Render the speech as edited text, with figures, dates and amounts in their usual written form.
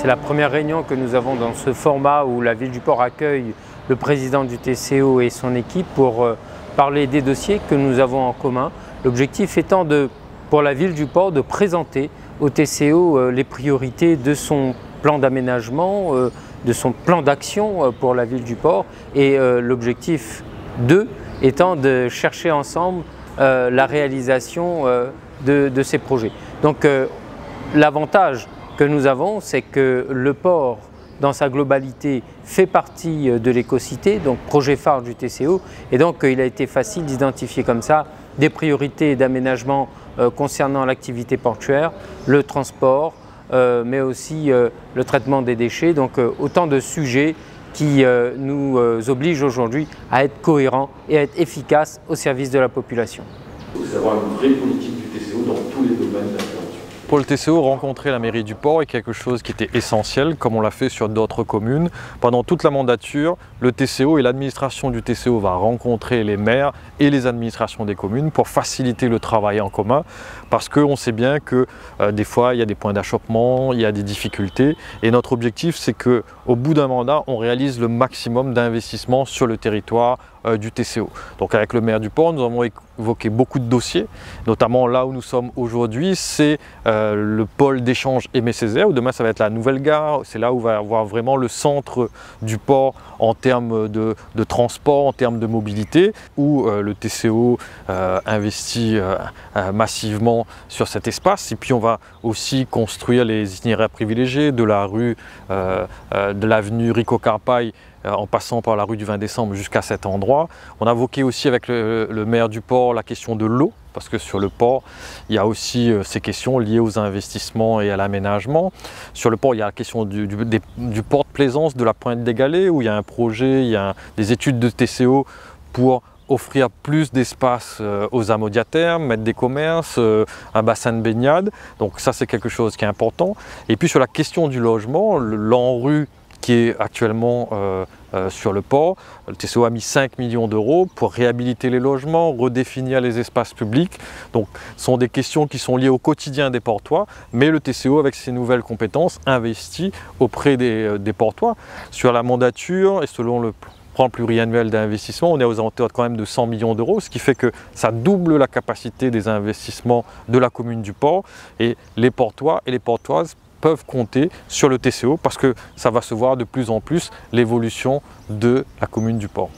C'est la première réunion que nous avons dans ce format où la ville du port accueille le président du TCO et son équipe pour parler des dossiers que nous avons en commun. L'objectif étant pour la ville du port de présenter au TCO les priorités de son plan d'aménagement, de son plan d'action pour la ville du port et l'objectif 2 étant de chercher ensemble la réalisation de ces projets. Donc l'avantage que nous avons, c'est que le port, dans sa globalité, fait partie de l'écocité, donc projet phare du TCO, et donc il a été facile d'identifier comme ça des priorités d'aménagement concernant l'activité portuaire, le transport, mais aussi le traitement des déchets, donc autant de sujets qui nous obligent aujourd'hui à être cohérents et à être efficaces au service de la population. Il faut avoir une vraie politique du TCO dans tous les domaines d'intervention. Pour le TCO, rencontrer la mairie du port est quelque chose qui était essentiel, comme on l'a fait sur d'autres communes. Pendant toute la mandature, le TCO et l'administration du TCO va rencontrer les maires et les administrations des communes pour faciliter le travail en commun, parce qu'on sait bien que des fois il y a des points d'achoppement, il y a des difficultés, et notre objectif c'est qu'au bout d'un mandat, on réalise le maximum d'investissements sur le territoire du TCO. Donc avec le maire du port, nous avons évoqué beaucoup de dossiers, notamment là où nous sommes aujourd'hui, c'est le pôle d'échange Aimé Césaire, où demain ça va être la nouvelle gare, c'est là où va y avoir vraiment le centre du port en termes de transport, en termes de mobilité, où le TCO investit massivement sur cet espace. Et puis on va aussi construire les itinéraires privilégiés de la rue, de l'avenue Rico Carpaille, en passant par la rue du 20 décembre jusqu'à cet endroit. On a évoqué aussi avec le maire du port la question de l'eau, parce que sur le port, il y a aussi ces questions liées aux investissements et à l'aménagement. Sur le port, il y a la question du port de plaisance de la Pointe des Galets, où il y a un projet, il y a des études de TCO pour offrir plus d'espace aux amodiataires, mettre des commerces, un bassin de baignade. Donc ça, c'est quelque chose qui est important. Et puis sur la question du logement, l'ANRU qui est actuellement sur le port, le TCO a mis 5 millions d'euros pour réhabiliter les logements, redéfinir les espaces publics. Donc ce sont des questions qui sont liées au quotidien des portois, mais le TCO avec ses nouvelles compétences investit auprès des portois. Sur la mandature et selon le plan pluriannuel d'investissement, on est aux alentours quand même de 100 millions d'euros, ce qui fait que ça double la capacité des investissements de la commune du port, et les portois et les portoises peuvent compter sur le TCO parce que ça va se voir de plus en plus l'évolution de la commune du port.